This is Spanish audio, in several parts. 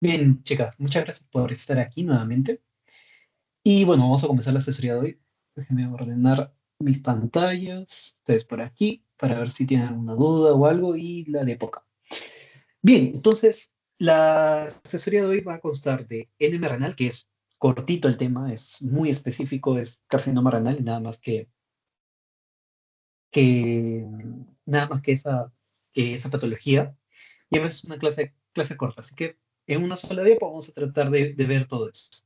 Bien, chicas, muchas gracias por estar aquí nuevamente. Y bueno, vamos a comenzar la asesoría de hoy. Déjenme ordenar mis pantallas, ustedes por aquí, para ver si tienen alguna duda o algo, y la de época. Bien, entonces, la asesoría de hoy va a constar de NM renal, que es cortito el tema, es muy específico, es carcinoma renal, y que, nada más que esa patología. Y además es una clase corta, así que en una sola diapo vamos a tratar de ver todo esto.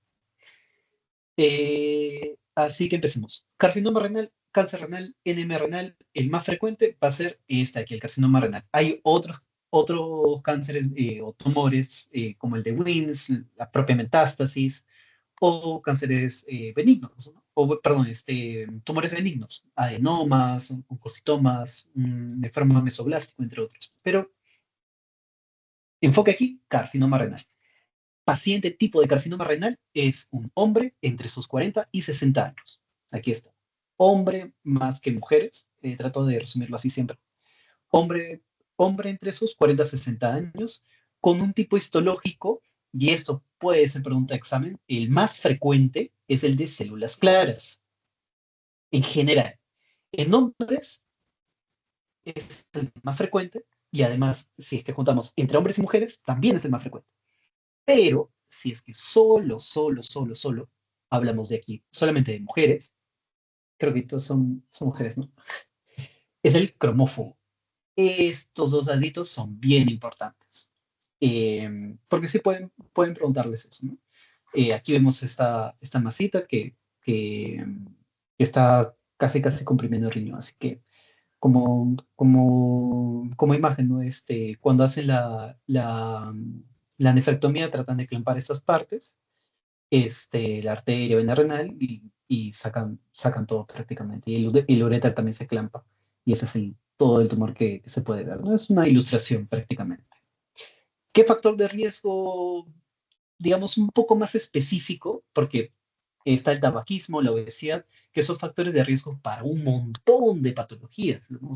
Así que empecemos. Carcinoma renal, cáncer renal, NM renal, el más frecuente va a ser este aquí, el carcinoma renal. Hay otros cánceres o tumores como el de Wilms, la propia metástasis, o cánceres benignos, ¿no? O, perdón, tumores benignos, adenomas, oncocitomas, nefroma mesoblástico, entre otros. Pero enfoque aquí, carcinoma renal. Paciente tipo de carcinoma renal es un hombre entre sus 40 y 60 años. Aquí está. Hombre más que mujeres, trato de resumirlo así siempre. Hombre, hombre entre sus 40 y 60 años, con un tipo histológico, y esto puede ser pregunta de examen, el más frecuente es el de células claras, en general. En hombres es el más frecuente, y además, si es que contamos entre hombres y mujeres, también es el más frecuente. Pero si es que solo hablamos de aquí, solamente de mujeres, creo que todos son mujeres, ¿no? Es el cromófobo. Estos dos daditos son bien importantes. Porque sí pueden preguntarles eso, ¿no? Aquí vemos esta masita que está casi comprimiendo el riñón, así que como imagen, ¿no? Cuando hacen la nefrectomía tratan de clampar estas partes, la arteria vena renal y sacan todo prácticamente. Y el uréter también se clampa. Y ese es todo el tumor que se puede ver, ¿no? Es una ilustración prácticamente. ¿Qué factor de riesgo, digamos, un poco más específico? Porque está el tabaquismo, la obesidad, que son factores de riesgo para un montón de patologías, ¿no?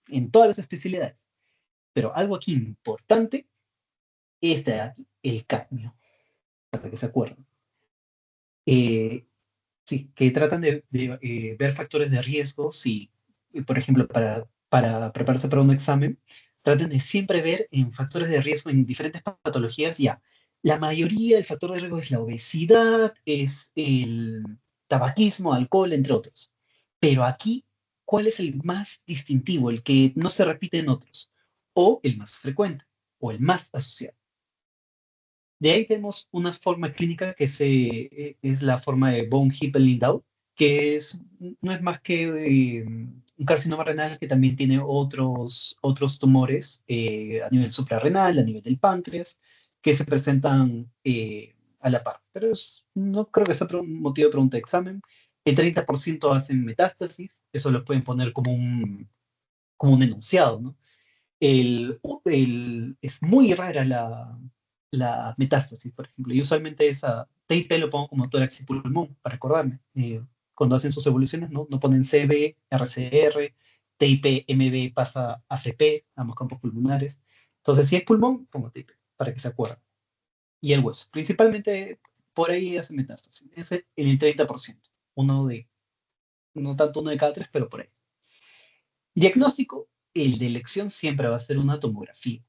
En todas las especialidades. Pero algo aquí importante, el cadmio, para que se acuerden. Eh, Sí, que tratan de ver factores de riesgo, si, por ejemplo, para prepararse para un examen, traten de siempre ver en factores de riesgo en diferentes patologías, ya. La mayoría del factor de riesgo es la obesidad, es el tabaquismo, alcohol, entre otros. Pero aquí, ¿cuál es el más distintivo, el que no se repite en otros? O el más frecuente, o el más asociado. De ahí tenemos una forma clínica es la forma de von Hippel-Lindau, que no es más que un carcinoma renal que también tiene otros tumores a nivel suprarrenal, a nivel del páncreas, que se presentan a la par. Pero no creo que sea un motivo de pregunta de examen. El 30% hacen metástasis, eso lo pueden poner como un enunciado, ¿no? Es muy rara la metástasis, por ejemplo. Y usualmente esa TIP lo pongo como tórax y pulmón, para recordarme. Cuando hacen sus evoluciones, no ponen CB, RCR, TIP, MB pasa a FP, ambos campos pulmonares. Entonces, si es pulmón, pongo TIP, para que se acuerden. Y el hueso. Principalmente por ahí hace metástasis. Ese en el 30%. No tanto uno de cada tres, pero por ahí. Diagnóstico, el de elección siempre va a ser una tomografía,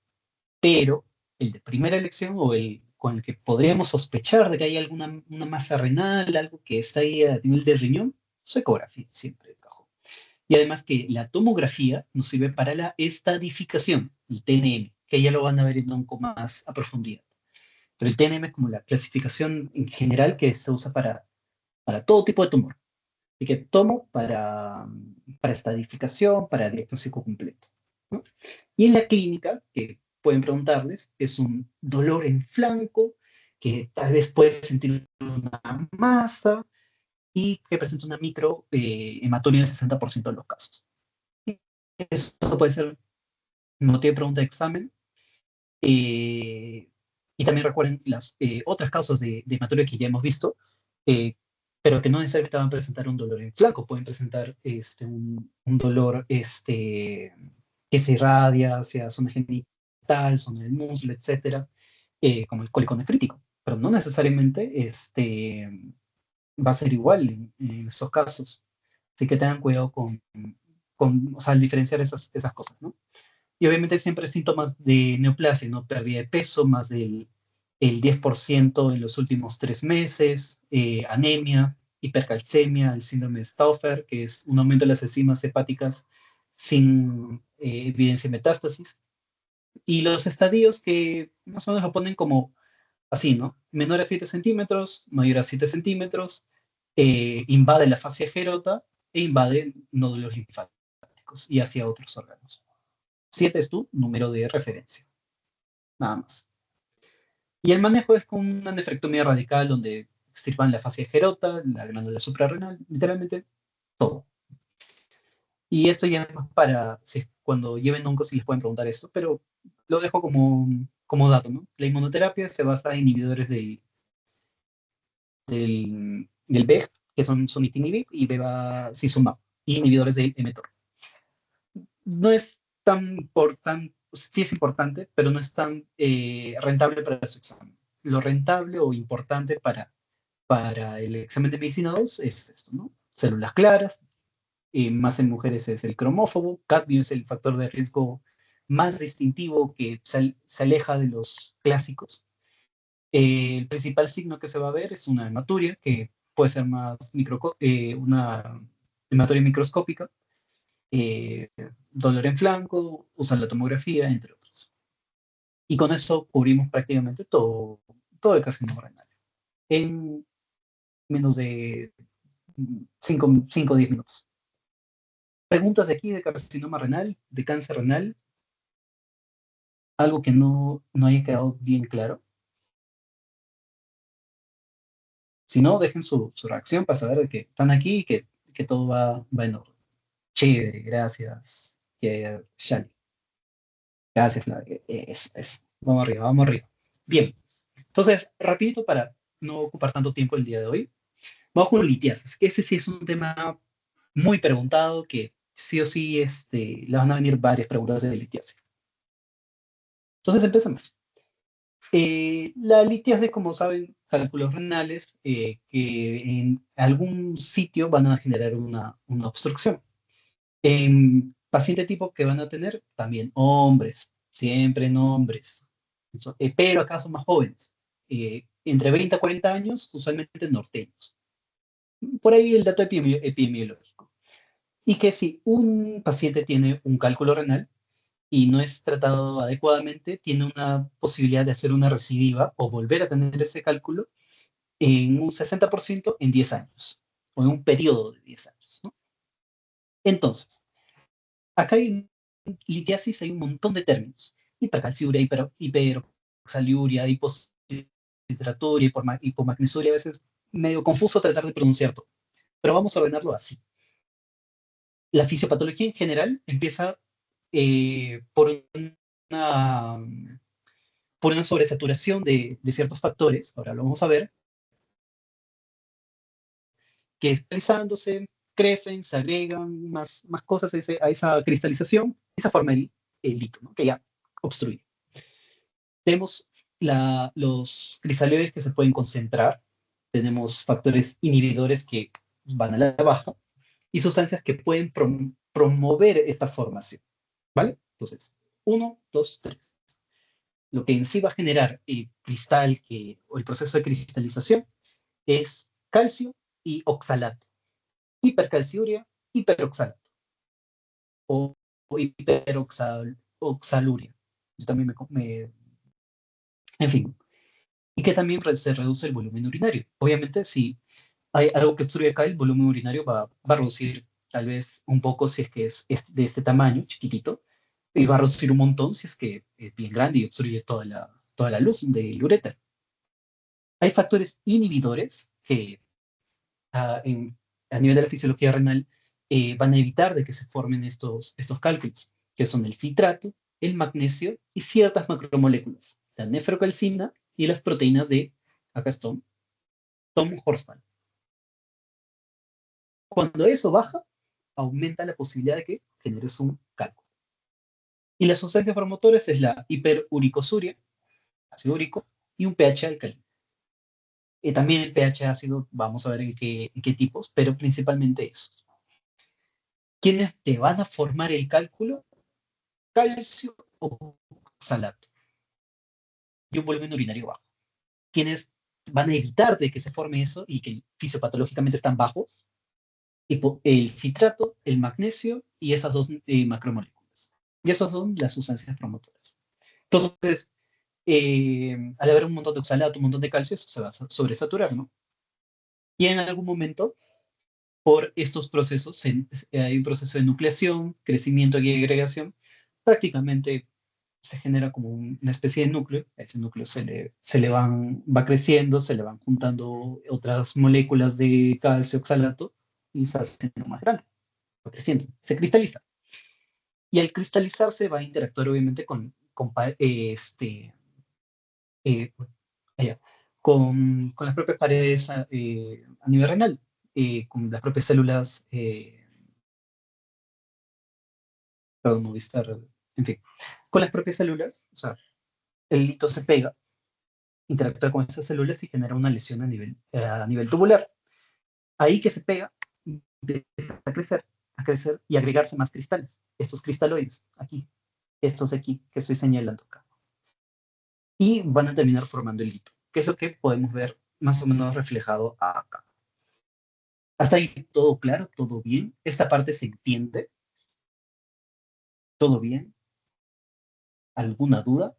pero el de primera elección o el con el que podríamos sospechar de que hay alguna una masa renal, algo que está ahí a nivel del riñón, su ecografía siempre de cajón. Y además que la tomografía nos sirve para la estadificación, el TNM, que ya lo van a ver en un poco más a profundidad. Pero el TNM es como la clasificación en general que se usa para todo tipo de tumor. Así que tomo para estadificación, para diagnóstico completo, ¿no? Y en la clínica, que pueden preguntarles, es un dolor en flanco, que tal vez puedes sentir una masa y que presenta una micro hematuria en el 60% de los casos. Eso puede ser motivo de pregunta de examen. eh, y también recuerden las otras causas de hematuria que ya hemos visto, eh, pero que no necesariamente van a presentar un dolor en flanco, pueden presentar un dolor que se irradia hacia zona genital, zona del muslo, etcétera. como el cólico nefrítico, pero no necesariamente va a ser igual en esos casos. Así que tengan cuidado o sea, al diferenciar esas cosas, ¿no? Y obviamente siempre síntomas de neoplasia, ¿no? Pérdida de peso, más del el 10% en los últimos 3 meses, anemia, hipercalcemia, el síndrome de Stauffer, que es un aumento de las enzimas hepáticas sin evidencia de metástasis. Y los estadios que más o menos lo ponen como así, ¿no? Menor a 7 centímetros, mayor a 7 centímetros, invade la fascia gerota e invade nódulos linfáticos y hacia otros órganos. 7 es tu número de referencia, nada más. Y el manejo es con una nefrectomía radical donde extirpan la fascia gerota, la glándula suprarrenal, literalmente todo. Y esto ya es más para cuando lleven oncos si les pueden preguntar esto, pero lo dejo como dato, ¿no? La inmunoterapia se basa en inhibidores del BEG, que son sunitinib y bevacizumab, y inhibidores del mTOR. No es tan importante, sí es importante, pero no es tan rentable para su examen. Lo rentable o importante para el examen de medicina 2 es esto, ¿no? Células claras, más en mujeres es el cromófobo, cadmio es el factor de riesgo más distintivo que se aleja de los clásicos. El principal signo que se va a ver es una hematuria, que puede ser una hematuria microscópica, eh, dolor en flanco, usan la tomografía, entre otros. Y con eso cubrimos prácticamente todo el carcinoma renal en menos de 5 o 10 minutos. Preguntas de aquí de carcinoma renal, de cáncer renal, algo que no haya quedado bien claro. Si no, dejen su reacción para saber de que están aquí y que todo va en orden. Chévere, gracias, Shani. Gracias, Flavia. Vamos arriba, vamos arriba. Bien, entonces, rapidito para no ocupar tanto tiempo el día de hoy. Vamos con litiasis, que ese sí es un tema muy preguntado, que sí o sí le van a venir varias preguntas de litiasis. Entonces, empezamos. La litiasis, como saben, cálculos renales que en algún sitio van a generar una obstrucción. En paciente tipo que van a tener también hombres, siempre en hombres, pero acá son más jóvenes, entre 20 a 40 años, usualmente norteños. Por ahí el dato epidemiológico. Y que si un paciente tiene un cálculo renal y no es tratado adecuadamente, tiene una posibilidad de hacer una recidiva o volver a tener ese cálculo en un 60% en 10 años, o en un periodo de 10 años, ¿no? Entonces, acá hay litiasis, hay un montón de términos. Hipercalciuria, hiperoxaluria, hiposcitraturia, hipomagnesuria, a veces medio confuso tratar de pronunciar todo. Pero vamos a ordenarlo así. La fisiopatología en general empieza eh, por, una, por una sobresaturación de ciertos factores, ahora lo vamos a ver, que estresándose, crecen, se agregan más cosas a esa cristalización, y se forma el lito, ¿no? Que ya obstruye. Tenemos los cristaloides que se pueden concentrar, tenemos factores inhibidores que van a la baja y sustancias que pueden promover esta formación, ¿vale? Entonces, 1, 2, 3. Lo que en sí va a generar el cristal o el proceso de cristalización es calcio y oxalato, hipercalciuria, hiperoxalato o hiperoxaluria. Yo también en fin, y que también se reduce el volumen urinario. Obviamente, si hay algo que obstruye acá, el volumen urinario va a reducir tal vez un poco si es que es de este tamaño, chiquitito, y va a reducir un montón si es que es bien grande y obstruye toda la luz del uréter. Hay factores inhibidores que a nivel de la fisiología renal van a evitar de que se formen estos cálculos, que son el citrato, el magnesio y ciertas macromoléculas, la nefrocalcina y las proteínas acá está Tom Horsman. Cuando eso baja, aumenta la posibilidad de que generes un cálculo. Y las sustancias promotoras es la hiperuricosuria, ácido úrico, y un pH alcalino. También el pH ácido, vamos a ver en qué tipos, pero principalmente esos. ¿Quiénes te van a formar el cálculo? Calcio o oxalato y un volumen urinario bajo. ¿Quiénes van a evitar de que se forme eso y que fisiopatológicamente están bajos? El citrato, el magnesio y esas dos macromoléculas. Y esas son las sustancias promotoras. Entonces, al haber un montón de oxalato, un montón de calcio, eso se va a sobresaturar, ¿no? Y en algún momento, por estos procesos, hay un proceso de nucleación, crecimiento y agregación, prácticamente se genera como una especie de núcleo. A ese núcleo va creciendo, se le van juntando otras moléculas de calcio, oxalato, y se hace haciendo más grande, va creciendo, se cristaliza. Y al cristalizarse va a interactuar obviamente eh, allá, con las propias paredes a nivel renal, con las propias células, perdón, Movistar, en fin, con las propias células, o sea, el lito se pega, interactúa con esas células y genera una lesión a nivel tubular. Ahí que se pega, empieza a crecer y agregarse más cristales, estos cristaloides, aquí, estos de aquí que estoy señalando acá. Y van a terminar formando el lito, que es lo que podemos ver más o menos reflejado acá. Hasta ahí todo claro, todo bien. Esta parte se entiende, todo bien. ¿Alguna duda?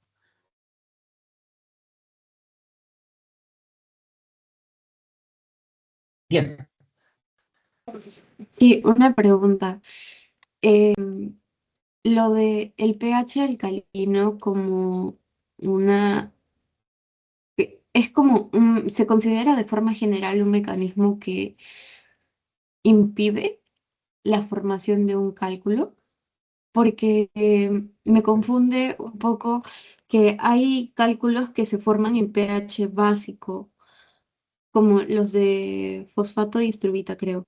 Bien. Sí, una pregunta. Lo de el pH alcalino como una, es como se considera de forma general un mecanismo que impide la formación de un cálculo, porque me confunde un poco que hay cálculos que se forman en pH básico, como los de fosfato y estrubita, creo.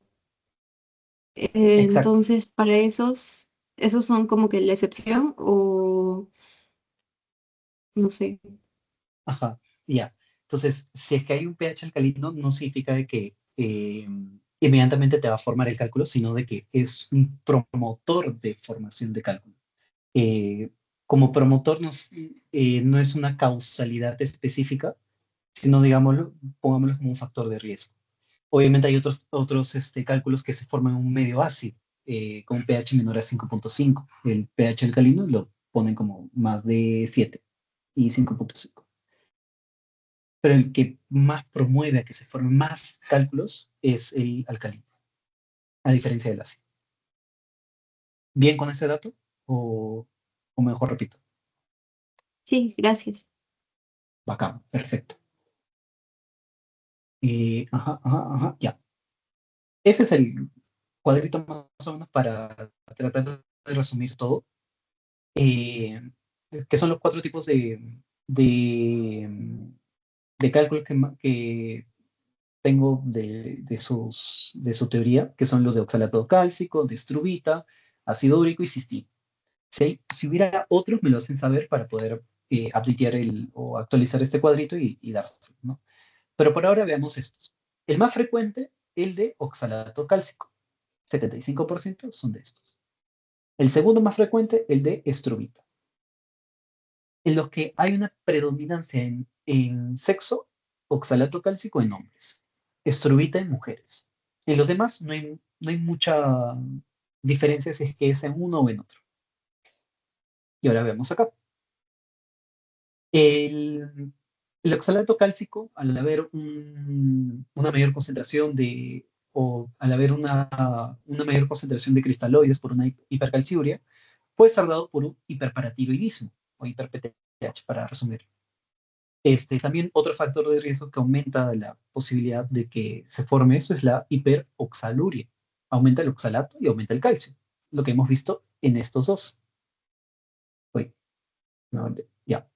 Exacto. Entonces, para esos son como que la excepción o no sé. Ajá, ya. Entonces, si es que hay un pH alcalino, no significa de que inmediatamente te va a formar el cálculo, sino de que es un promotor de formación de cálculo. Eh, Como promotor no es una causalidad específica, sino, digámoslo, pongámoslo como un factor de riesgo. Obviamente hay otros cálculos que se forman en un medio ácido, con un pH menor a 5.5. El pH alcalino lo ponen como más de 7 y 5.5. Pero el que más promueve a que se formen más cálculos es el alcalino, a diferencia del ácido. ¿Bien con ese dato? O mejor repito. Sí, gracias. Bacán, perfecto. Ajá, ajá, ajá, ya. Ese es el cuadrito más o menos para tratar de resumir todo. eh, que son los cuatro tipos de cálculos que tengo de su teoría, que son los de oxalato cálcico, de estrubita, ácido úrico y cistina. Si hubiera otros, me lo hacen saber para poder aplicar o actualizar este cuadrito y dárselo, ¿no? Pero por ahora veamos estos. El más frecuente, el de oxalato cálcico. 75% son de estos. El segundo más frecuente, el de estrubita. En los que hay una predominancia en sexo, oxalato cálcico en hombres, estrubita en mujeres. En los demás no hay mucha diferencia si es que es en uno o en otro. Y ahora vemos acá. El, el oxalato cálcico, al haber una mayor concentración o al haber una mayor concentración de cristaloides por una hipercalciuria, puede estar dado por un hiperparatiroidismo o hiper-PTH, para resumir. También otro factor de riesgo que aumenta la posibilidad de que se forme eso es la hiperoxaluria. Aumenta el oxalato y aumenta el calcio, lo que hemos visto en estos dos. Uy, no, ya.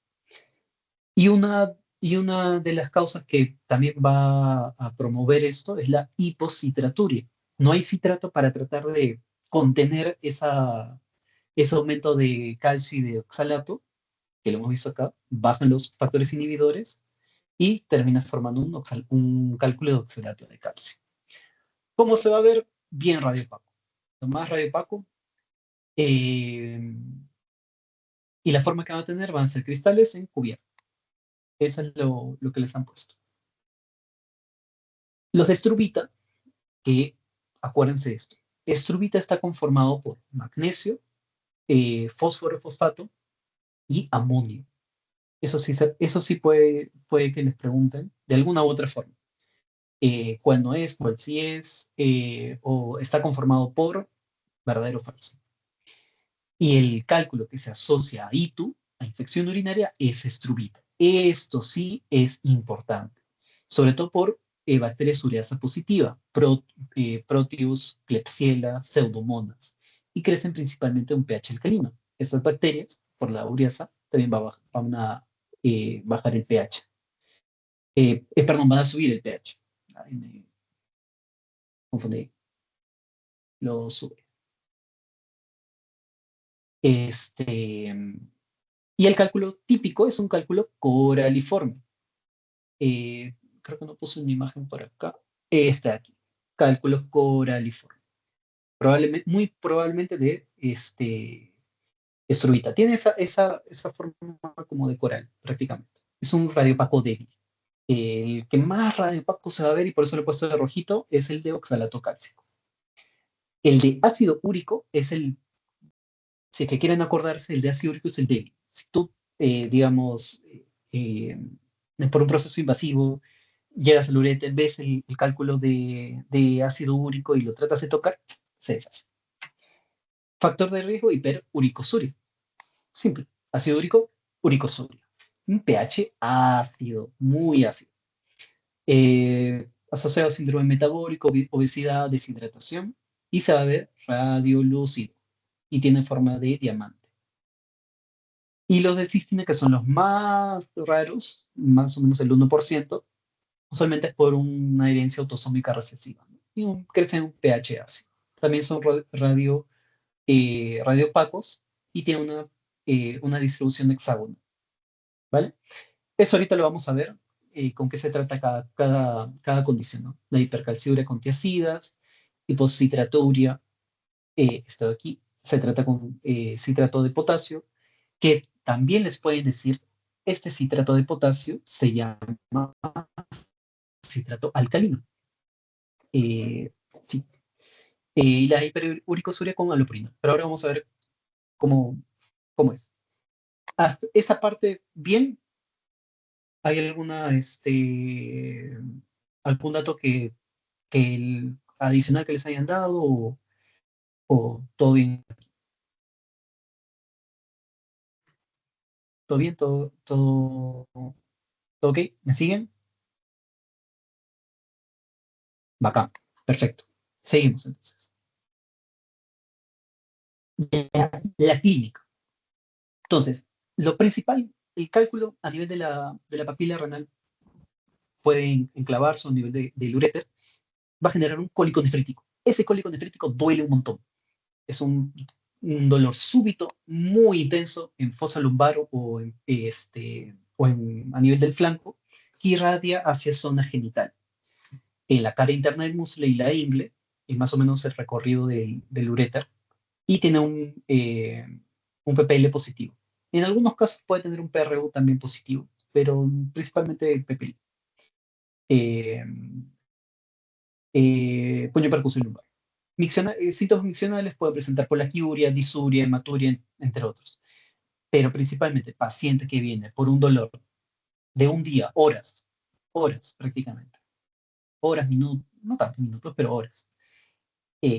Y una de las causas que también va a promover esto es la hipocitraturia. No hay citrato para tratar de contener ese aumento de calcio y de oxalato, que lo hemos visto acá, bajan los factores inhibidores y termina formando un cálculo de oxalato de calcio. ¿Cómo se va a ver? Bien radiopaco. Lo más radiopaco. Eh, y la forma que van a tener van a ser cristales en cubierta. Eso es lo que les han puesto. Los estrubita, que acuérdense de esto. Estrubita está conformado por magnesio, fósforo, fosfato y amonio. Eso sí puede que les pregunten de alguna u otra forma. ¿Cuál no es? ¿Cuál sí es? ¿O está conformado por verdadero o falso? Y el cálculo que se asocia a ITU, a infección urinaria, es estrubita. Esto sí es importante, sobre todo por bacterias ureasa positiva, Proteus, Klebsiella, Pseudomonas, y crecen principalmente a un pH alcalino. Estas bacterias, por la ureasa, también van a bajar el pH. Perdón, van a subir el pH. Ay, me confundí. Lo sube. Este, y el cálculo típico es un cálculo coraliforme. Eh, Creo que no puse una imagen por acá. Está aquí. Cálculo coraliforme. Muy probablemente de estruvita. Tiene esa forma como de coral, prácticamente. Es un radiopaco débil. El que más radiopaco se va a ver, y por eso lo he puesto de rojito, es el de oxalato cálcico. El de ácido úrico es si es que quieren acordarse, el de ácido úrico es el débil. Si tú, digamos, por un proceso invasivo, llegas al ureter, ves el cálculo de ácido úrico y lo tratas de tocar, se deshace. Factor de riesgo, hiperuricosuria. Simple. Ácido úrico, uricosuria. Un pH ácido, muy ácido. Asociado a síndrome metabólico, obesidad, deshidratación, y se va a ver radiolúcido y tiene forma de diamante. Y los de cistina, que son los más raros, más o menos el 1%, usualmente es por una herencia autosómica recesiva, ¿no? Y crecen en un pH ácido. También son radiopacos y tienen una distribución hexagonal, ¿vale? Eso ahorita lo vamos a ver, con qué se trata cada condición, ¿no? La hipercalciuria con tiacidas, hipocitraturia, esto de aquí, se trata con citrato de potasio, que también les pueden decir, este citrato de potasio se llama citrato alcalino. Sí. Y la hiperuricosuria con aloprina. Pero ahora vamos a ver cómo, cómo es. Hasta esa parte, bien, ¿hay algún dato adicional que les hayan dado o todo bien? ¿Todo bien? ¿Todo ok? ¿Me siguen? Bacán. Perfecto. Seguimos entonces. La clínica. Entonces, lo principal, el cálculo a nivel de la papila renal puede enclavarse a un nivel del uréter, va a generar un cólico nefrítico. Ese cólico nefrítico duele un montón. Es un dolor súbito, muy intenso en fosa lumbar a nivel del flanco, que irradia hacia zona genital. En la cara interna del muslo y la ingle, es más o menos el recorrido del uréter, y tiene un PPL positivo. En algunos casos puede tener un PRU también positivo, pero principalmente el PPL. Eh, Puño percusión lumbar. Síntomas miccionales pueden presentar polaquiuria, disuria, hematuria, entre otros. Pero principalmente paciente que viene por un dolor de un día, horas prácticamente, horas, minutos, no tanto minutos, pero horas.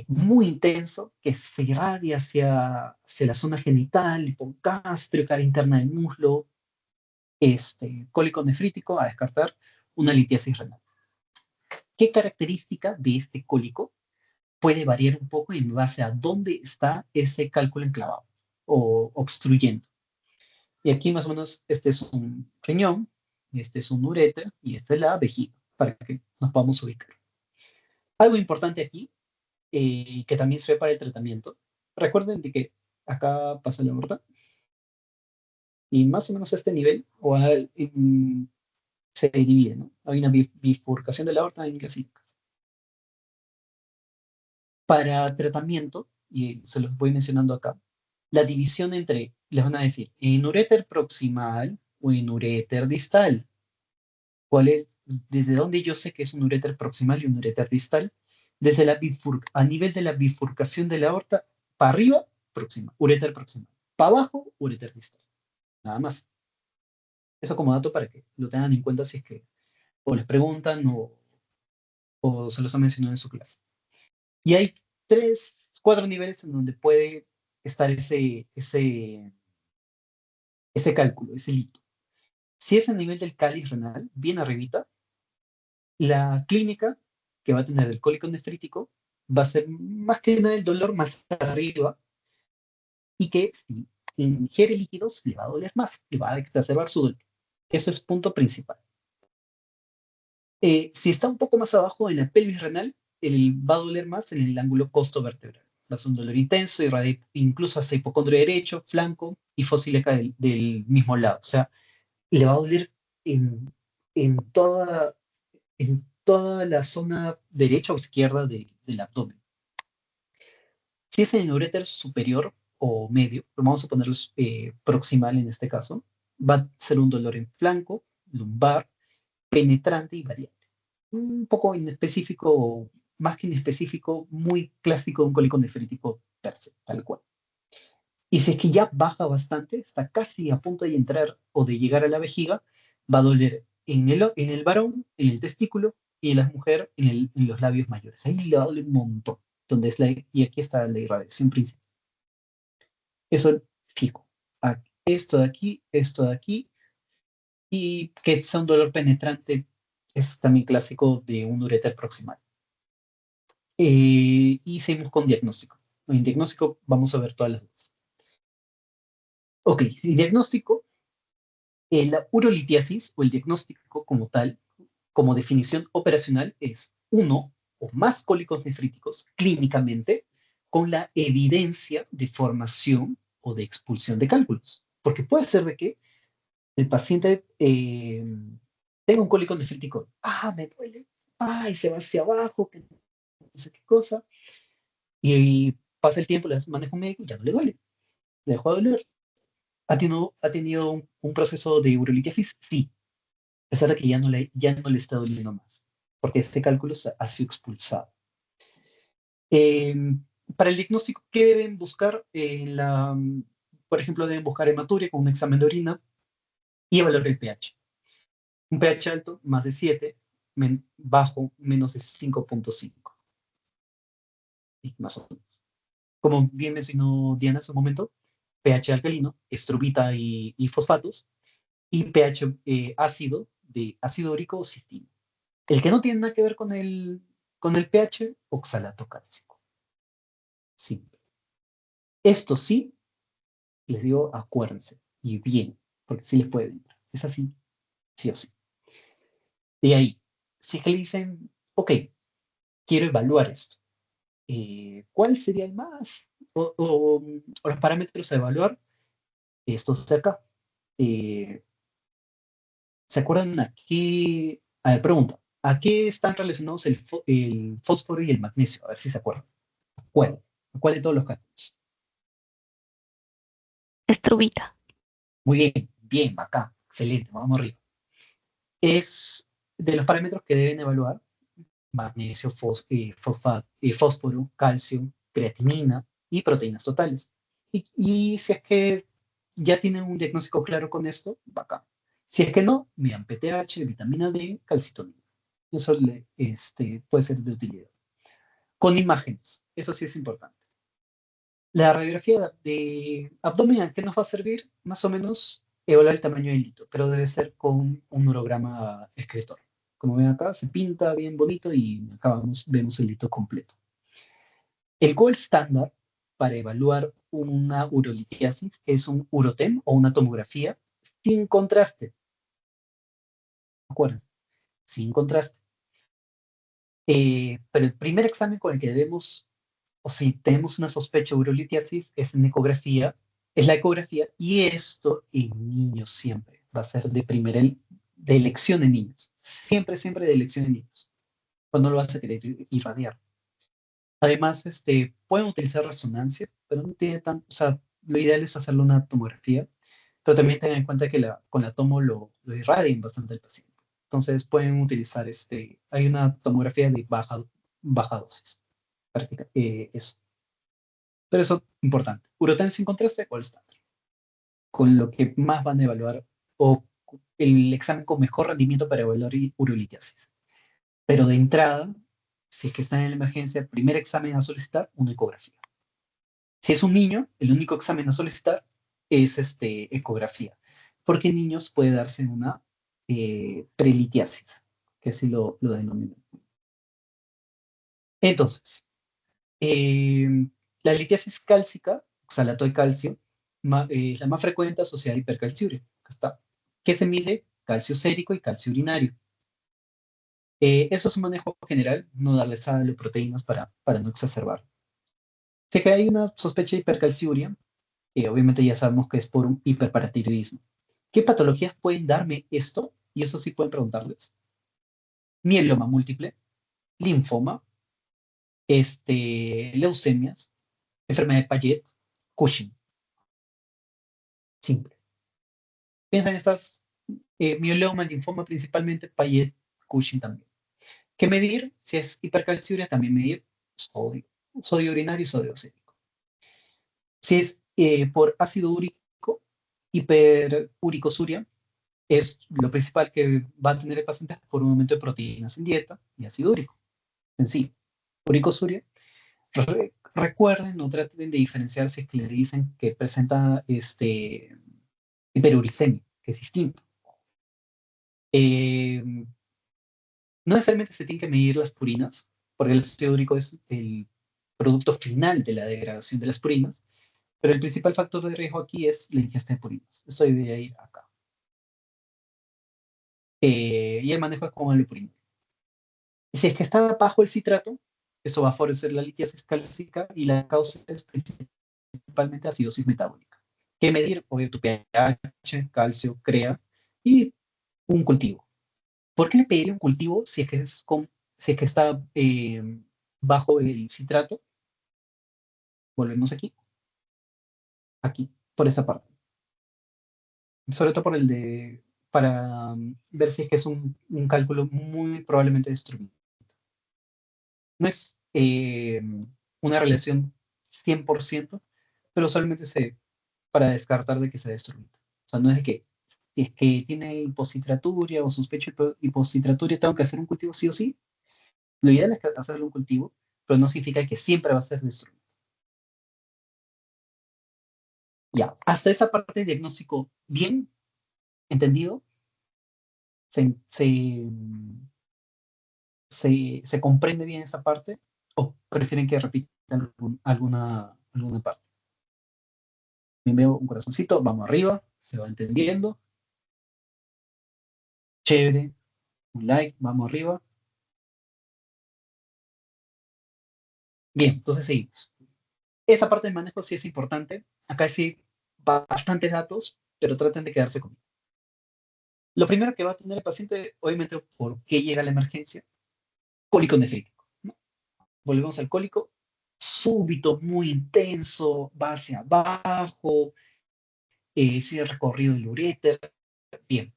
Muy intenso, que se irradia hacia la zona genital, hipocastrio, cara interna del muslo, cólico nefrítico, a descartar, una litiasis renal. ¿Qué característica de este cólico puede variar un poco en base a dónde está ese cálculo enclavado o obstruyendo? Y aquí más o menos este es un riñón, este es un uréter y esta es la vejiga, para que nos podamos ubicar. Algo importante aquí, que también sirve para el tratamiento. Recuerden de que acá pasa la aorta y más o menos a este nivel, se divide, ¿no? Hay una bifurcación de la aorta en las icas. Para tratamiento, y se los voy mencionando acá, la división entre, les van a decir, en uréter proximal o en uréter distal. ¿Cuál es? ¿Desde dónde yo sé que es un uréter proximal y un uréter distal? Desde a nivel de la bifurcación de la aorta, para arriba, proximal, uréter proximal. Para abajo, uréter distal. Nada más. Eso como dato para que lo tengan en cuenta si es que o les preguntan o se los ha mencionado en su clase. Y hay 4 niveles en donde puede estar ese cálculo, ese hito. Si es a nivel del cáliz renal, bien arribita, la clínica que va a tener el cólico nefrítico va a ser más que nada el dolor más arriba y que si ingiere líquidos le va a doler más, le va a exacerbar su dolor. Eso es punto principal. Si está un poco más abajo en la pelvis renal, va a doler más en el ángulo costo-vertebral. Va a ser un dolor intenso, incluso hacia hipocondrio derecho, flanco y fosílica del mismo lado. O sea, le va a doler en, en toda, en toda la zona derecha o izquierda del abdomen. Si es en el uréter superior o medio, vamos a ponerlo proximal en este caso, va a ser un dolor en flanco, lumbar, penetrante y variable. Un poco inespecífico, más que inespecífico, muy clásico de un cólico nefrítico per se, tal cual. Y si es que ya baja bastante, está casi a punto de entrar o de llegar a la vejiga, va a doler en el varón, en el testículo, y en la mujer en los labios mayores. Ahí le va a doler un montón. Y aquí está la irradiación principal. Eso fijo. Esto de aquí, y que sea un dolor penetrante es también clásico de un uréter proximal. Y seguimos con diagnóstico. En diagnóstico vamos a ver todas las dudas. Ok, en diagnóstico, la urolitiasis o el diagnóstico como tal, como definición operacional, es uno o más cólicos nefríticos clínicamente con la evidencia de formación o de expulsión de cálculos. Porque puede ser de que el paciente tenga un cólico nefrítico, me duele, y se va hacia abajo, que no sé qué cosa, y pasa el tiempo, le maneja un médico y ya no le duele, le dejó de doler. ¿Ha tenido un proceso de urolitiasis? Sí, a pesar de que ya no le está doliendo más, porque este cálculo ha sido expulsado. Eh, para el diagnóstico, ¿qué deben buscar? Por ejemplo, deben buscar hematuria con un examen de orina y evaluar el pH. Un pH alto, más de 7, bajo, menos de 5.5, más o menos. Como bien mencionó Diana hace un momento, pH alcalino, estrubita y fosfatos, y pH ácido, de ácido úrico o citrino. El que no tiene nada que ver con el pH, oxalato cálcico. Simple. Esto sí, les digo, acuérdense, y bien, porque sí les puede venir. Es así, sí o sí. De ahí, si es que le dicen, ok, quiero evaluar esto, ¿cuál sería el más? O los parámetros a evaluar, estos cerca. Eh, ¿Se acuerdan a qué? A ver, pregunta. ¿A qué están relacionados el fósforo y el magnesio? A ver si se acuerdan. ¿Cuál? ¿Cuál de todos los cálculos? Estrubita. Muy bien, bien, acá. Excelente, vamos arriba. Es de los parámetros que deben evaluar: magnesio, fósforo, calcio, creatinina y proteínas totales. Y si es que ya tienen un diagnóstico claro con esto, bacán. Si es que no, miran PTH, vitamina D, calcitonina. Eso puede ser de utilidad. Con imágenes, eso sí es importante. La radiografía de abdomen, ¿a qué nos va a servir? Más o menos evaluar el tamaño del hito, pero debe ser con un urograma excretor. Como ven acá, se pinta bien bonito y acá vemos el hito completo. El gold standard para evaluar una urolitiasis es un urotem o una tomografía sin contraste. ¿De acuerdo? Sin contraste. Pero el primer examen con el que debemos, o si tenemos una sospecha de urolitiasis, es la ecografía, y esto en niños siempre va a ser de elección de niños. Siempre, siempre de elección de niños. Cuando lo vas a querer irradiar. Además, pueden utilizar resonancia, pero no tiene tanto, o sea, lo ideal es hacerle una tomografía, pero también tengan en cuenta que con la tomo lo irradian bastante al paciente. Entonces pueden utilizar, hay una tomografía de baja dosis, eso. Pero eso es importante. Uroten sin contraste o el estándar, con lo que más van a evaluar, o el examen con mejor rendimiento para evaluar urolitiasis. Pero de entrada, si es que están en la emergencia, primer examen a solicitar, una ecografía. Si es un niño, el único examen a solicitar es ecografía, porque en niños puede darse una prelitiasis, que así lo denominan. Entonces, eh, la litiasis cálcica, oxalato de calcio, es la más frecuente asociada a hipercalciuria. Acá está. ¿Qué se mide? Calcio sérico y calcio urinario. Eso es un manejo general, no darle sal o proteínas para no exacerbar. Si que hay una sospecha de hipercalciuria, obviamente ya sabemos que es por un hiperparatiroidismo. ¿Qué patologías pueden darme esto? Y eso sí pueden preguntarles. Mieloma múltiple, linfoma, leucemias, enfermedad de Payet, Cushing. Simple. Piensa en estas, mieloma, linfoma principalmente, Payet, Cushing también. ¿Qué medir? Si es hipercalciuria, también medir sodio, sodio urinario y sodio sérico. Si es por ácido úrico, hiperuricosuria, es lo principal que va a tener el paciente por un aumento de proteínas en dieta y ácido úrico. Sencillo. Uricosuria. Recuerden, no traten de diferenciar si es que le dicen que presenta hiperuricemia, que es distinto. No necesariamente se tienen que medir las purinas, porque el ácido úrico es el producto final de la degradación de las purinas, pero el principal factor de riesgo aquí es la ingesta de purinas. Esto debe ir acá. Y el manejo es con el purina. Y si es que está bajo el citrato, eso va a favorecer la litiasis cálcica y la causa es principalmente acidosis metabólica. ¿Qué medir? Obvio, tu pH, calcio, CREA y un cultivo. ¿Por qué le pediría un cultivo si es que está bajo el citrato? Volvemos aquí, por esa parte. Sobre todo para ver si es que es un cálculo muy probablemente destruido. No es una relación 100%, pero solamente para descartar de que sea destruido. O sea, no es de que si es que tiene hipocitraturia o sospecho de hipocitraturia, tengo que hacer un cultivo sí o sí. Lo ideal es hacerle un cultivo, pero no significa que siempre va a ser destruido. Ya, hasta esa parte de diagnóstico bien entendido, se, se, se comprende bien esa parte, o prefieren que repita alguna parte. Me veo un corazoncito, vamos arriba, se va entendiendo. Chévere, un like, vamos arriba. Bien, entonces seguimos. Esa parte del manejo sí es importante. Acá sí bastantes datos, pero traten de quedarse conmigo. Lo primero que va a tener el paciente, obviamente, ¿por qué llega a la emergencia? Cólico nefrítico, ¿no? Volvemos al cólico, súbito, muy intenso, va hacia abajo, sigue el recorrido del uréter. Bien.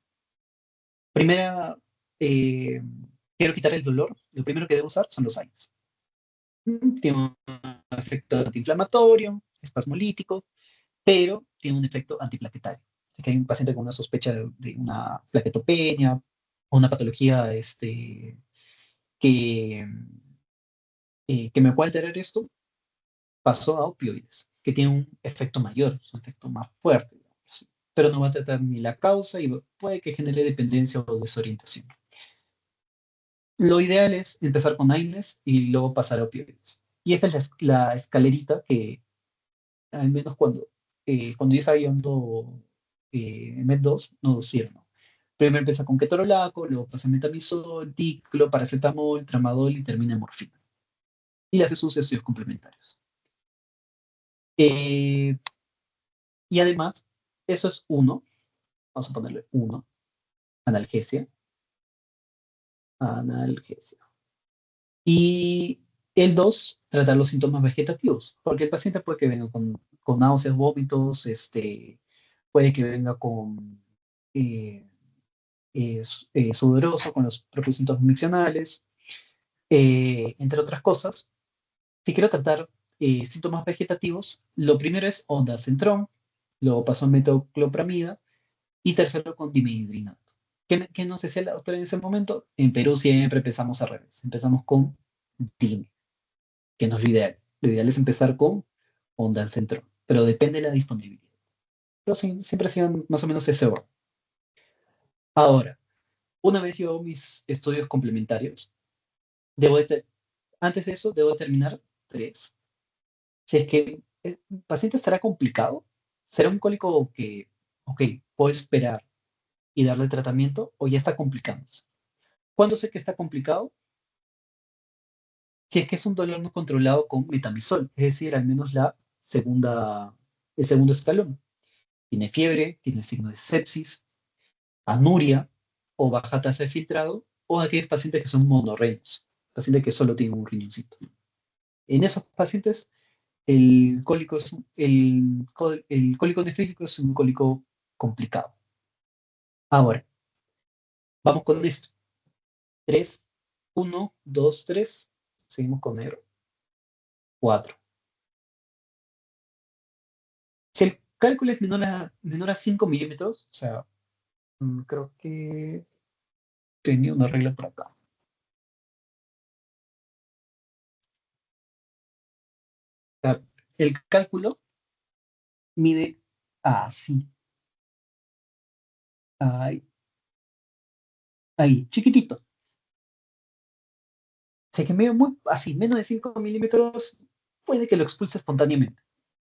Primera, eh, quiero quitar el dolor. Lo primero que debo usar son los AINES. Tiene un efecto antiinflamatorio, espasmolítico, pero tiene un efecto antiplaquetario. Así que hay un paciente con una sospecha de una plaquetopenia o una patología que, que me puede alterar esto, pasó a opioides, que tiene un efecto mayor, un efecto más fuerte, digamos, pero no va a tratar ni la causa y puede que genere dependencia o desorientación. Lo ideal es empezar con AINES y luego pasar a opioides. Y esta es la escalerita que, al menos cuando yo estaba llevando Med2, nos dieron. Primero empieza con ketorolaco, luego pasa metamizol, diclo, paracetamol, tramadol y termina en morfina. Y hace sus estudios complementarios. Eh, y además, eso es uno, vamos a ponerle uno. analgesia, analgesia. Y el 2, tratar los síntomas vegetativos, porque el paciente puede que venga con náuseas, vómitos, puede que venga con eh, sudoroso, con los propios síntomas miccionales, entre otras cosas. Si quiero tratar síntomas vegetativos, lo primero es ondansetron, luego paso a metoclopramida y tercero con dimethylhidrinato. ¿Qué nos decía la doctora en ese momento? En Perú siempre empezamos al revés. Empezamos con dime, que no es lo ideal. Lo ideal es empezar con ondansetron, pero depende de la disponibilidad. Pero sí, siempre ha sido más o menos ese orden. Ahora, una vez yo hago mis estudios complementarios, debo de antes de eso debo determinar tres. Si es que el paciente estará complicado, será un cólico que, ok, puedo esperar y darle tratamiento o ya está complicándose. ¿Cuándo sé que está complicado? Si es que es un dolor no controlado con metamizol, es decir, al menos el segundo escalón. Tiene fiebre, tiene signo de sepsis, anuria o baja tasa de filtrado, o aquellos pacientes que son monorrenos, pacientes que solo tienen un riñoncito. En esos pacientes, el cólico nefrítico es un cólico complicado. Ahora, vamos con esto. 3, 1, 2, 3. Seguimos con negro. 4. Si el cálculo es menor a 5 milímetros, o sea, creo que tenía una regla por acá. O sea, el cálculo mide así, ahí, ahí, chiquitito. Si es que mide muy así, menos de 5 milímetros, puede que lo expulse espontáneamente.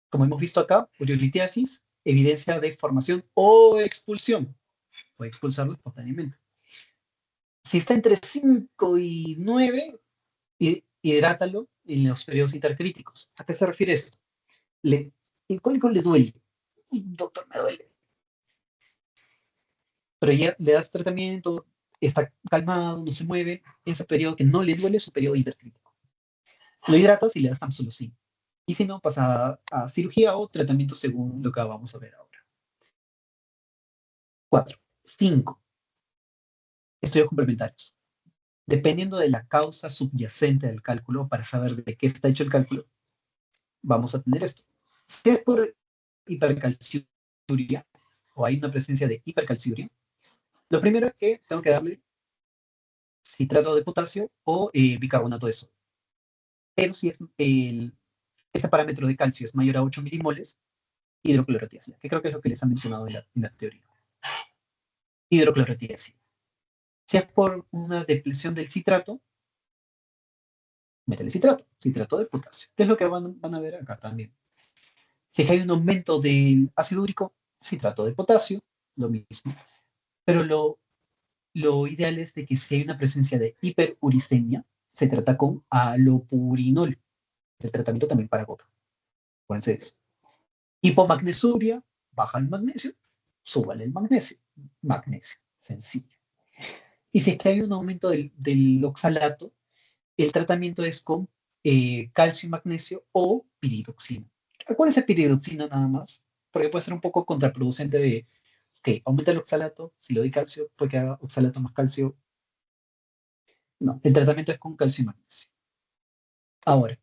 Como hemos visto acá, uriolitiasis, evidencia de formación o expulsión. Puede expulsarlo espontáneamente. Si está entre 5 y 9, hidrátalo en los periodos intercríticos. ¿A qué se refiere esto? El cólico le duele. Doctor, me duele. Pero ya le das tratamiento, está calmado, no se mueve. Ese periodo que no le duele es su periodo intercrítico. Lo hidratas y le das tamsulosina. Y si no, pasa a cirugía o tratamiento según lo que vamos a ver ahora. 4. 5. Estudios complementarios. Dependiendo de la causa subyacente del cálculo, para saber de qué está hecho el cálculo, vamos a tener esto. Si es por hipercalciuria o hay una presencia de hipercalciuria, lo primero es que tengo que darle citrato de potasio o bicarbonato de sodio. Pero si ese parámetro de calcio es mayor a 8 milimoles, hidroclorotiazida, que creo que es lo que les han mencionado en la teoría. Hidroclorotiazida. Si es por una depresión del citrato, métele citrato de potasio, que es lo que van a ver acá también. Si hay un aumento del ácido úrico, citrato de potasio, lo mismo. Pero lo ideal es de que si hay una presencia de hiperuricemia, se trata con alopurinol. Es el tratamiento también para gota. Acuérdense de eso. Hipomagnesuria, baja el magnesio, súbale el magnesio. Magnesio, sencillo. Y si es que hay un aumento del oxalato, el tratamiento es con calcio y magnesio o piridoxina. Acuérdense piridoxina nada más, porque puede ser un poco contraproducente de, ok, aumenta el oxalato, si le doy calcio, puede que haga oxalato más calcio. No, el tratamiento es con calcio y magnesio. Ahora,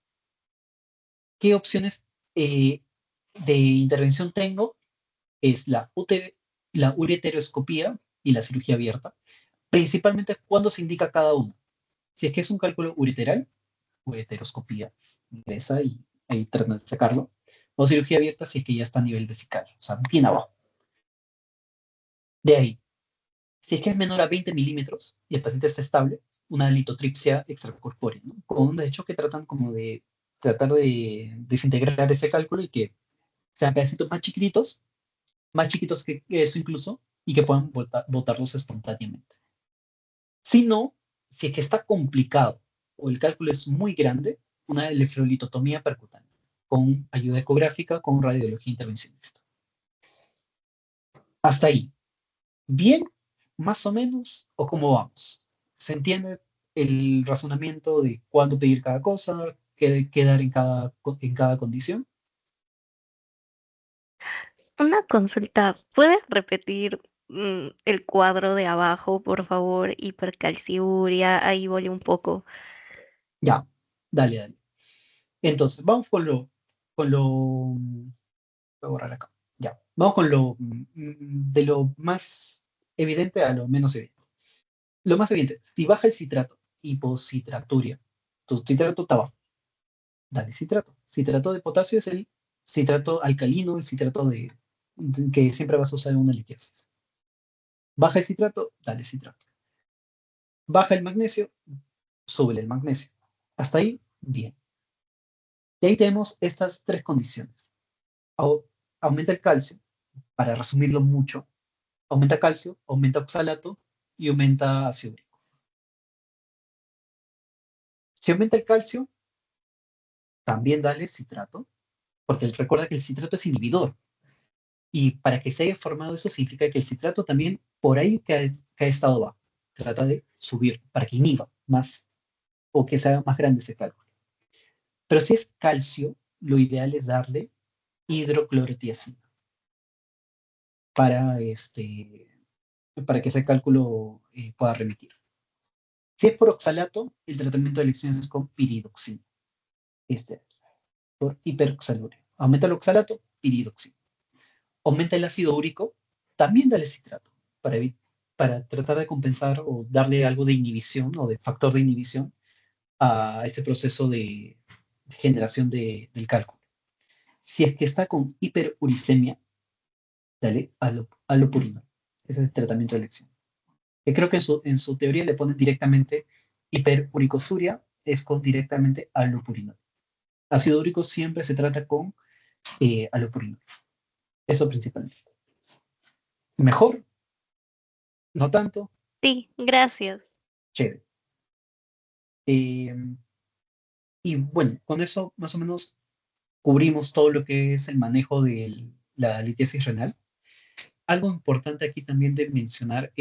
¿qué opciones de intervención tengo? Es la ureteroscopía y la cirugía abierta. Principalmente cuando se indica cada uno. Si es que es un cálculo ureteral, ureteroscopía, ingresa y ahí tratan de sacarlo. O cirugía abierta si es que ya está a nivel vesical, o sea, bien abajo. De ahí, si es que es menor a 20 milímetros y el paciente está estable, una litotripsia extracorpórea, ¿no? Con de hecho que tratan como de tratar de desintegrar ese cálculo y que sean pedacitos más chiquitos que eso incluso, y que puedan botarlos espontáneamente. Si no, si es que está complicado o el cálculo es muy grande, una electrolitotomía percutánea con ayuda ecográfica, con radiología intervencionista. Hasta ahí. Bien, más o menos o cómo vamos? ¿Se entiende el razonamiento de cuándo pedir cada cosa, qué dar en cada condición? Una consulta, ¿puedes repetir el cuadro de abajo, por favor? Hipercalciuria, ahí volé un poco. Ya, dale, dale. Entonces, vamos voy a borrar acá. Ya, vamos con de lo más evidente a lo menos evidente. Lo más evidente, si baja el citrato, hipocitraturia, tu citrato está bajo, dale citrato. Citrato de potasio es el citrato alcalino, el citrato que siempre vas a usar en una litiasis. Baja el citrato, dale citrato. Baja el magnesio, sube el magnesio. Hasta ahí, bien. Y ahí tenemos estas tres condiciones. Aumenta el calcio, para resumirlo mucho, aumenta calcio, aumenta oxalato y aumenta ácido úrico. Si aumenta el calcio, también dale citrato, porque recuerda que el citrato es inhibidor. Y para que se haya formado eso significa que el citrato también, por ahí que ha estado bajo, trata de subir para que inhiba más o que se haga más grande ese cálculo. Pero si es calcio, lo ideal es darle hidroclorotiazida para, para que ese cálculo pueda remitir. Si es por oxalato, el tratamiento de elección es con piridoxina, este, por hiperoxaluria. Aumenta el oxalato, piridoxina. Aumenta el ácido úrico, también dale citrato para, para tratar de compensar o darle algo de inhibición o de factor de inhibición a este proceso de generación del cálculo. Si es que está con hiperuricemia, dale allopurinol. Ese es el tratamiento de elección. Que creo que en su teoría le ponen directamente hiperuricosuria, es con directamente allopurinol. Ácido úrico siempre se trata con allopurinol. Eso principalmente. Mejor, no tanto, Sí, gracias. chévere. Eh, y bueno, con eso más o menos cubrimos todo lo que es el manejo de la litiasis renal. Algo importante aquí también de mencionar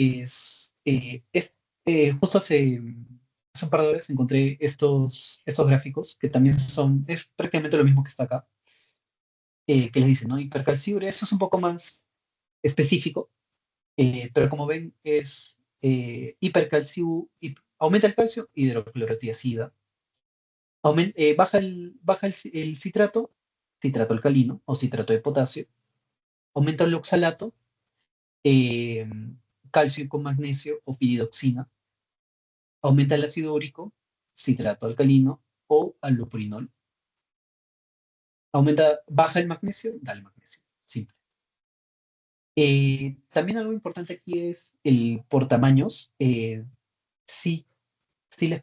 justo hace un par de horas encontré estos gráficos que también es prácticamente lo mismo que está acá, que les dicen, ¿no? Hipercalciuria, eso es un poco más específico, pero como ven es aumenta el calcio, hidroclorotiazida, baja el citrato, citrato alcalino o citrato de potasio, aumenta el oxalato, eh, calcio con magnesio o piridoxina, aumenta el ácido úrico, citrato alcalino o allopurinol, baja el magnesio, da el magnesio, simple. También algo importante aquí es el por tamaños. Sí, sí les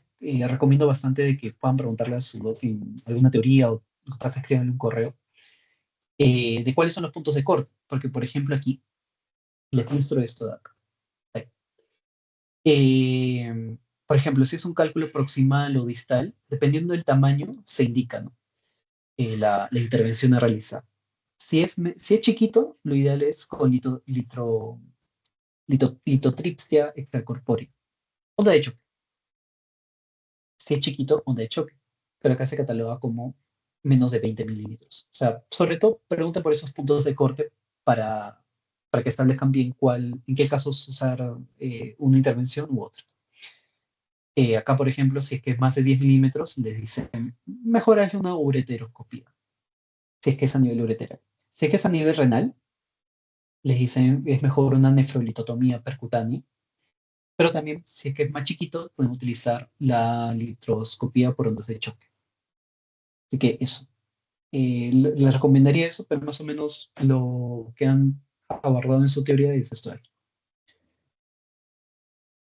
recomiendo bastante de que puedan preguntarle a su doc en alguna teoría o capaz escribanle un correo de cuáles son los puntos de corte. Porque, por ejemplo, aquí les muestro esto de acá. Por ejemplo, si es un cálculo proximal o distal, dependiendo del tamaño, se indica, ¿no? La intervención a realizar. Si es chiquito, lo ideal es con litotripsia extracorpórea. Onda de choque. Si es chiquito, onda de choque. Pero acá se cataloga como menos de 20 milímetros. O sea, sobre todo, pregunta por esos puntos de corte para, para que establezcan bien en qué casos usar una intervención u otra. Acá, por ejemplo, si es que es más de 10 milímetros, les dicen, mejor hazle una ureteroscopía, si es que es a nivel ureteral. Si es que es a nivel renal, les dicen, es mejor una nefrolitotomía percutánea, pero también, si es que es más chiquito, pueden utilizar la litroscopía por ondas de choque. Así que eso. Les recomendaría eso, pero más o menos lo que han abordado en su teoría es esto de aquí.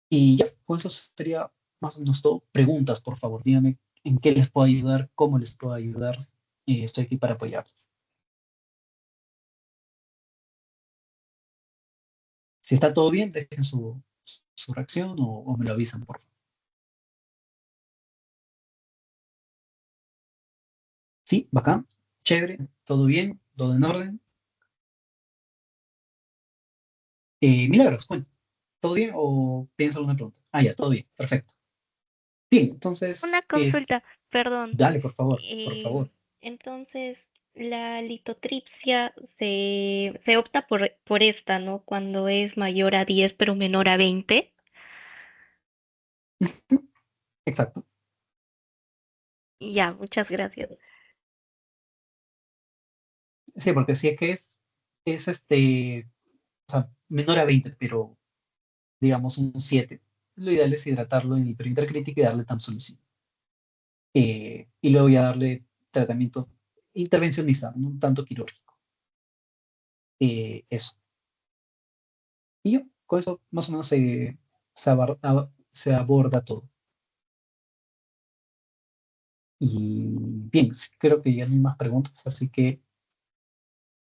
Y ya, con eso sería más o menos todo. Preguntas, por favor, díganme en qué les puedo ayudar, cómo les puedo ayudar. Estoy aquí para apoyarlos. Si está todo bien, dejen su reacción o me lo avisan, por favor. Sí, bacán, chévere, todo bien, todo en orden. Milagros, cuenta. ¿Todo bien o tienes alguna pregunta? Ah, ya, todo bien, perfecto. Bien, Una entonces, consulta, perdón. dale, por Eh, favor. entonces, la litotripsia se opta por esta, ¿no? Cuando es mayor a 10 pero menor a 20. Exacto. Ya, muchas gracias. Sí, porque si es que es o sea, menor a 20, pero digamos un 7, lo ideal es hidratarlo en el periodo intercrítico y darle tamsulicina. Y luego ya darle tratamiento intervencionista, no tanto quirúrgico. Eso. Y yo, con eso más o menos se aborda todo. Y bien, sí, creo que ya no hay más preguntas, así que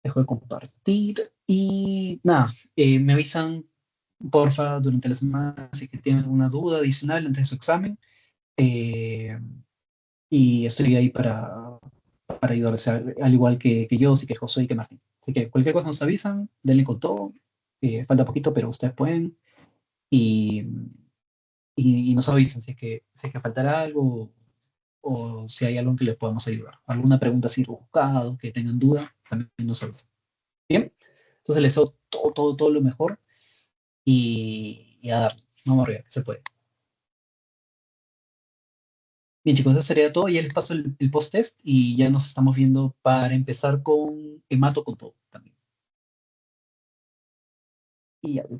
dejo de compartir. Y nada, me avisan, porfa, durante la semana si que tienen alguna duda adicional antes de su examen. Eh, y estoy ahí para ayudarles, al igual que yo, sí que José y que Martín. Así que cualquier cosa nos avisan, denle con todo. Falta poquito, pero ustedes pueden. Y, y nos avisan si es que faltará algo o si hay algo en que les podamos ayudar. Alguna pregunta así buscado, que tengan duda, también nos avisan. Bien, entonces les deseo todo lo mejor y a darle. Vamos arriba, que se puede. Bien, chicos, eso sería todo. Ya les paso el post-test y ya nos estamos viendo para empezar con hemato con todo también. Y ya.